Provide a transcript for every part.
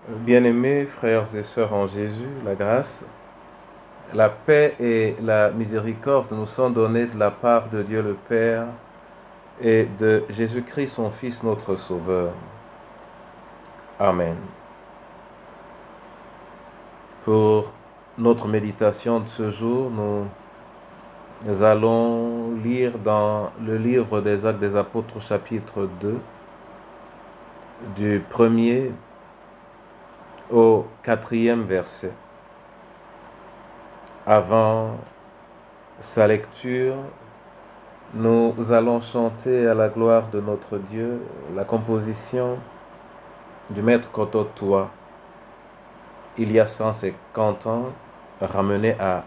Bien-aimés frères et sœurs en Jésus, la grâce, la paix et la miséricorde nous sont données de la part de Dieu le Père et de Jésus-Christ son Fils notre Sauveur. Amen. Pour notre méditation de ce jour, nous allons lire dans le livre des Actes des Apôtres chapitre 2, du 1er au 4e verset. Avant sa lecture, nous allons chanter à la gloire de notre Dieu la composition du maître Kototoua, il y a 150 ans, ramené à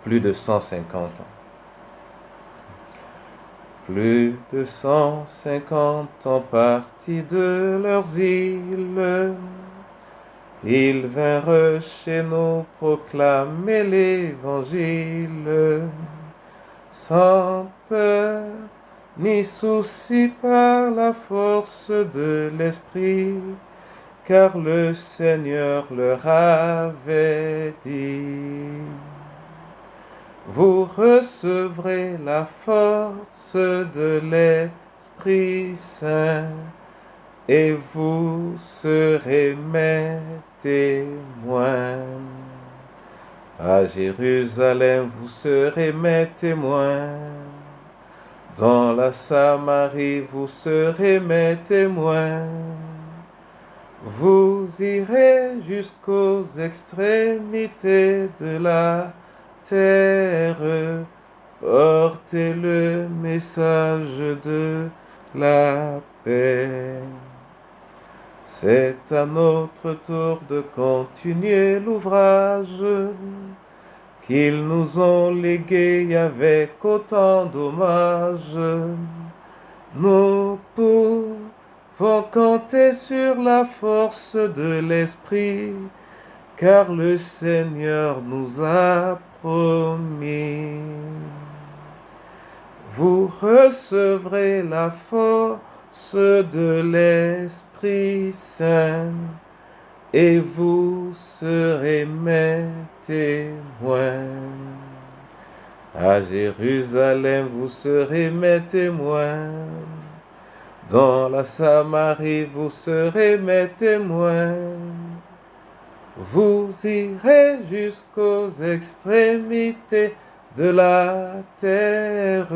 plus de 150 ans. Plus de 150 ans partis de leurs îles, ils vinrent chez nous proclamer l'Évangile, sans peur ni souci par la force de l'Esprit, car le Seigneur leur avait dit: vous recevrez la force de l'Esprit Saint, et vous serez mes témoins. À Jérusalem, vous serez mes témoins. Dans la Samarie, vous serez mes témoins. Vous irez jusqu'aux extrémités de la terre. Portez le message de la paix. C'est à notre tour de continuer l'ouvrage qu'ils nous ont légué avec autant d'hommage. Nous pouvons compter sur la force de l'Esprit, car le Seigneur nous a promis. Vous recevrez la force de l'Esprit Saint, et vous serez mes témoins. À Jérusalem, vous serez mes témoins. Dans la Samarie, vous serez mes témoins. Vous irez jusqu'aux extrémités de la terre.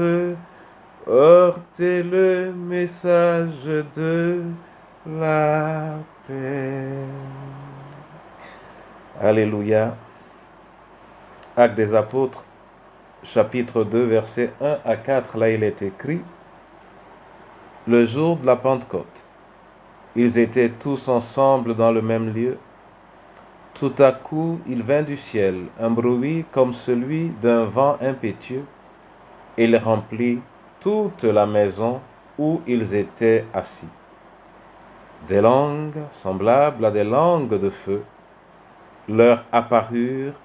Portez le message de la paix. Alléluia. Actes des Apôtres, chapitre 2, versets 1 à 4, là il est écrit: le jour de la Pentecôte, ils étaient tous ensemble dans le même lieu. Tout à coup, il vint du ciel un bruit comme celui d'un vent impétueux, et il remplit toute la maison où ils étaient assis. Des langues semblables à des langues de feu leur apparurent,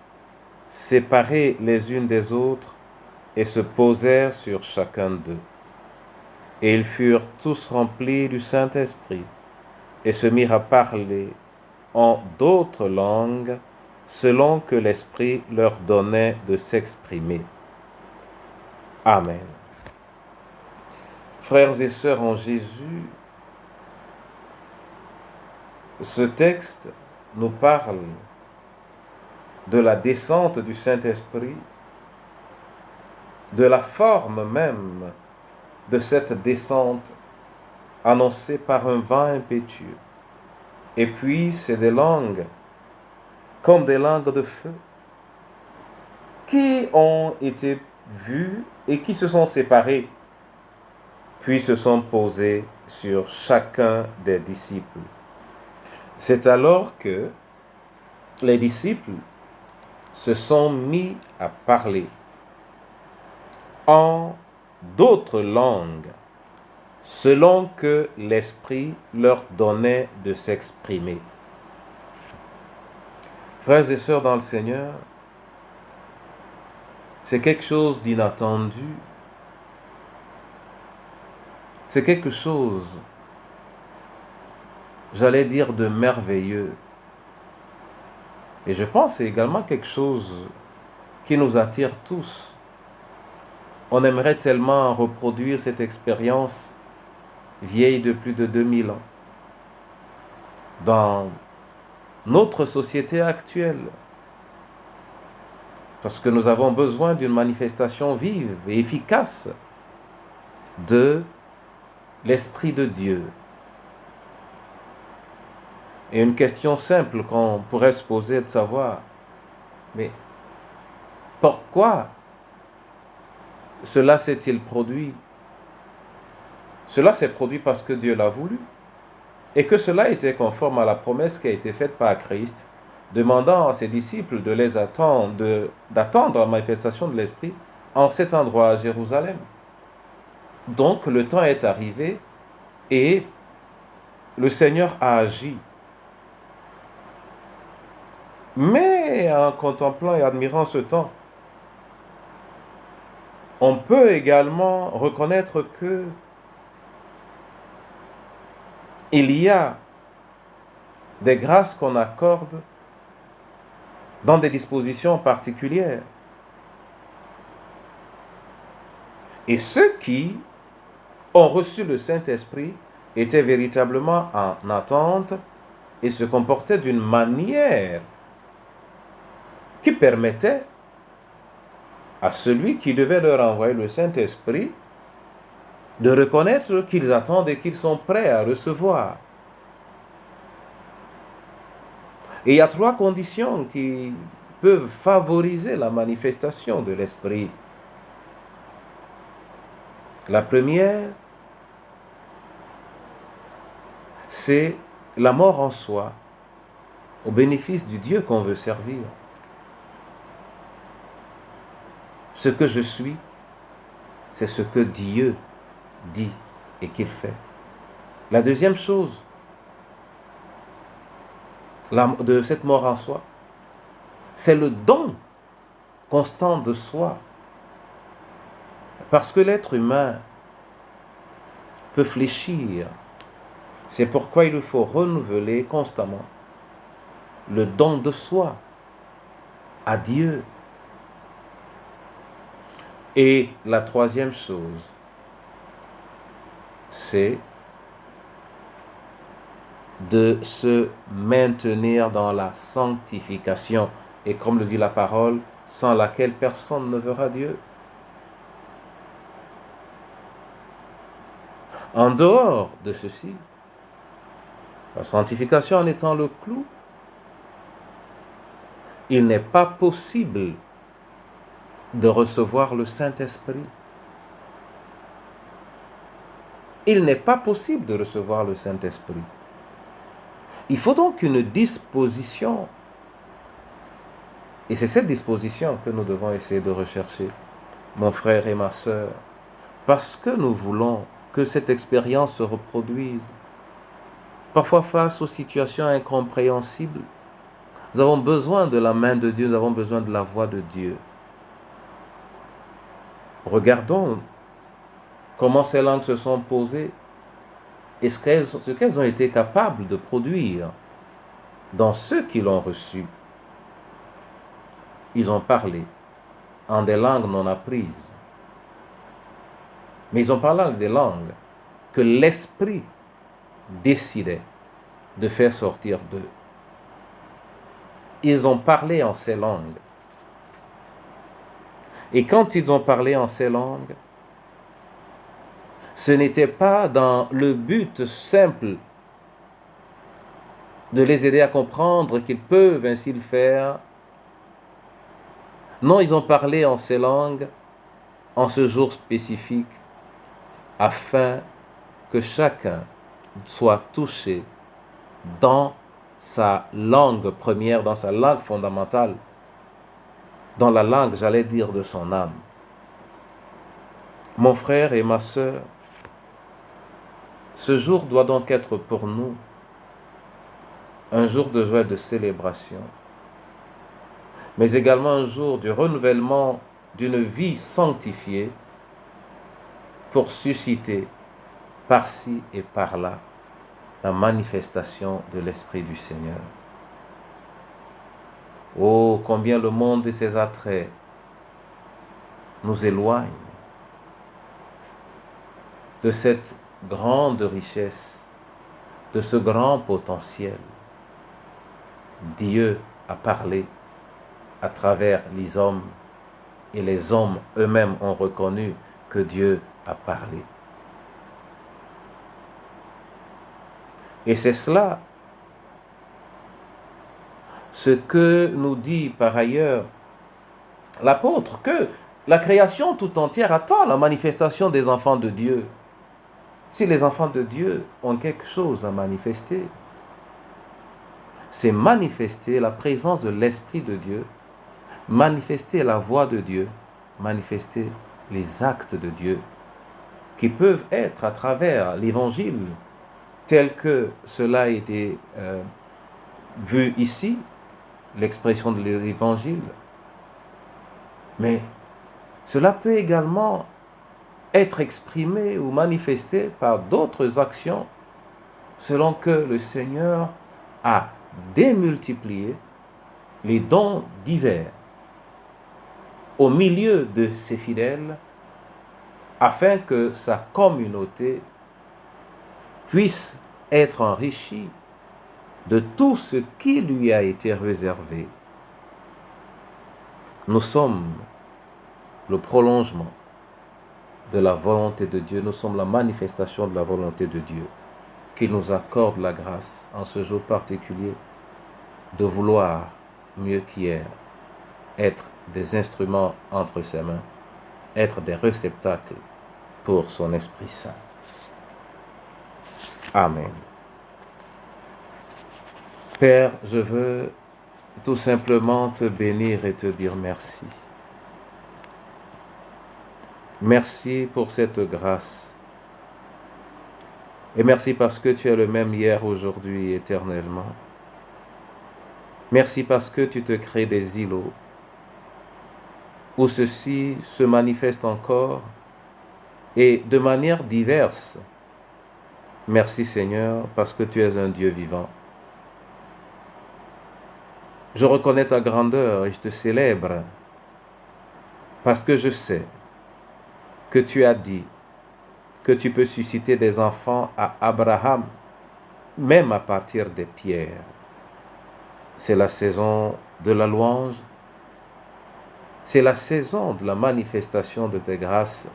séparées les unes des autres, et se posèrent sur chacun d'eux. Et ils furent tous remplis du Saint-Esprit, et se mirent à parler en d'autres langues, selon que l'Esprit leur donnait de s'exprimer. Amen. Frères et sœurs en Jésus, ce texte nous parle de la descente du Saint-Esprit, de la forme même de cette descente annoncée par un vent impétueux. Et puis, c'est des langues, comme des langues de feu, qui ont été vues et qui se sont séparées, puis se sont posées sur chacun des disciples. C'est alors que les disciples se sont mis à parler en d'autres langues, selon que l'Esprit leur donnait de s'exprimer. Frères et sœurs dans le Seigneur, c'est quelque chose d'inattendu. C'est quelque chose, j'allais dire, de merveilleux. Et je pense que c'est également quelque chose qui nous attire tous. On aimerait tellement reproduire cette expérience vieille de plus de 2000 ans dans notre société actuelle. Parce que nous avons besoin d'une manifestation vive et efficace de l'Esprit de Dieu. Et une question simple qu'on pourrait se poser est de savoir, mais pourquoi cela s'est-il produit? Cela s'est produit parce que Dieu l'a voulu et que cela était conforme à la promesse qui a été faite par Christ, demandant à ses disciples de les attendre, d'attendre la manifestation de l'Esprit en cet endroit à Jérusalem. Donc le temps est arrivé et le Seigneur a agi. Mais en contemplant et admirant ce temps, on peut également reconnaître que il y a des grâces qu'on accorde dans des dispositions particulières. Et ceux qui ont reçu le Saint-Esprit étaient véritablement en attente et se comportaient d'une manière qui permettait à celui qui devait leur envoyer le Saint-Esprit de reconnaître qu'ils attendent et qu'ils sont prêts à recevoir. Et il y a 3 conditions qui peuvent favoriser la manifestation de l'Esprit. La première, c'est la mort en soi, au bénéfice du Dieu qu'on veut servir. Ce que je suis, c'est ce que Dieu dit et qu'il fait. La deuxième chose de cette mort en soi, c'est le don constant de soi. Parce que l'être humain peut fléchir. C'est pourquoi il faut renouveler constamment le don de soi à Dieu. Et la troisième chose, c'est de se maintenir dans la sanctification. Et comme le dit la parole, sans laquelle personne ne verra Dieu. En dehors de ceci, la sanctification en étant le clou, il n'est pas possible de recevoir le Saint-Esprit. Il n'est pas possible de recevoir le Saint-Esprit. Il faut donc une disposition. Et c'est cette disposition que nous devons essayer de rechercher, mon frère et ma sœur, parce que nous voulons que cette expérience se reproduise. Parfois face aux situations incompréhensibles, nous avons besoin de la main de Dieu, nous avons besoin de la voix de Dieu. Regardons comment ces langues se sont posées et ce qu'elles ont été capables de produire dans ceux qui l'ont reçu. Ils ont parlé en des langues non apprises, mais ils ont parlé en des langues que l'Esprit décidait de faire sortir d'eux. Ils ont parlé en ces langues. Et quand ils ont parlé en ces langues, ce n'était pas dans le but simple de les aider à comprendre qu'ils peuvent ainsi le faire. Non, ils ont parlé en ces langues en ce jour spécifique afin que chacun soit touché dans sa langue première, dans sa langue fondamentale, dans la langue, j'allais dire, de son âme. Mon frère et ma sœur, ce jour doit donc être pour nous un jour de joie et de célébration, mais également un jour du renouvellement d'une vie sanctifiée pour susciter par-ci et par-là la manifestation de l'Esprit du Seigneur. Oh, combien le monde et ses attraits nous éloignent de cette grande richesse, de ce grand potentiel. Dieu a parlé à travers les hommes et les hommes eux-mêmes ont reconnu que Dieu a parlé. Et c'est cela ce que nous dit par ailleurs l'apôtre, que la création tout entière attend la manifestation des enfants de Dieu. Si les enfants de Dieu ont quelque chose à manifester, c'est manifester la présence de l'Esprit de Dieu, manifester la voix de Dieu, manifester les actes de Dieu, qui peuvent être à travers l'Évangile, tel que cela a été vu ici, l'expression de l'Évangile. Mais cela peut également être exprimé ou manifesté par d'autres actions, selon que le Seigneur a démultiplié les dons divers au milieu de ses fidèles, afin que sa communauté puisse être enrichie de tout ce qui lui a été réservé. Nous sommes le prolongement de la volonté de Dieu, nous sommes la manifestation de la volonté de Dieu, qu'il nous accorde la grâce en ce jour particulier de vouloir mieux qu'hier être des instruments entre ses mains, être des réceptacles pour son Esprit Saint. Amen. Père, je veux tout simplement te bénir et te dire merci. Merci pour cette grâce. Et merci parce que tu es le même hier, aujourd'hui, éternellement. Merci parce que tu te crées des îlots où ceci se manifeste encore et de manière diverse. Merci Seigneur parce que tu es un Dieu vivant. Je reconnais ta grandeur et je te célèbre parce que je sais que tu as dit que tu peux susciter des enfants à Abraham, même à partir des pierres. C'est la saison de la louange, c'est la saison de la manifestation de tes grâces,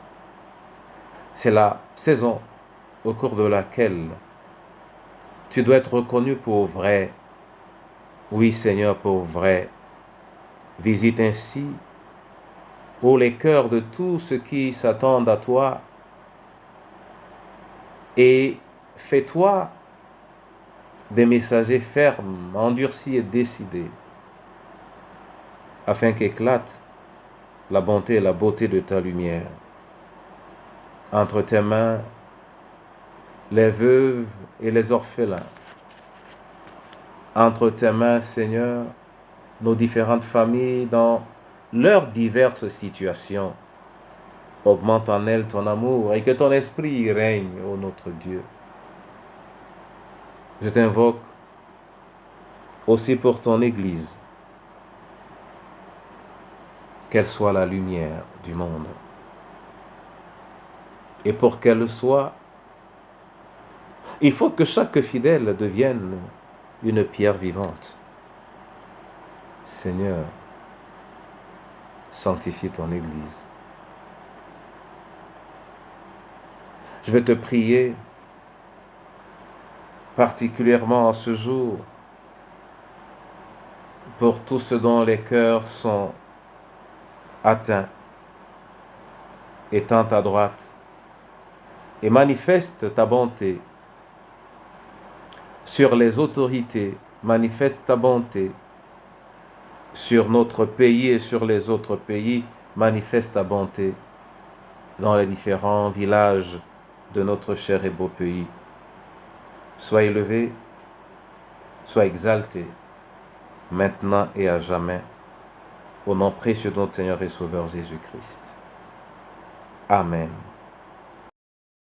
c'est la saison au cours de laquelle tu dois être reconnu pour vrai. Oui Seigneur, pour vrai. Visite ainsi, ô les cœurs de tous ceux qui s'attendent à toi, et fais-toi des messagers fermes, endurcis et décidés, afin qu'éclate la bonté et la beauté de ta lumière. Entre tes mains, les veuves et les orphelins. Entre tes mains, Seigneur, nos différentes familles dans leurs diverses situations. Augmente en elles ton amour et que ton esprit règne, ô notre Dieu. Je t'invoque aussi pour ton Église, qu'elle soit la lumière du monde. Et pour qu'elle soit, il faut que chaque fidèle devienne une pierre vivante. Seigneur, sanctifie ton Église. Je vais te prier particulièrement en ce jour pour tous ceux dont les cœurs sont atteints. Étends ta droite et manifeste ta bonté sur les autorités, manifeste ta bonté sur notre pays et sur les autres pays, manifeste ta bonté dans les différents villages de notre cher et beau pays. Sois élevé, sois exalté, maintenant et à jamais, au nom précieux de notre Seigneur et Sauveur Jésus-Christ. Amen.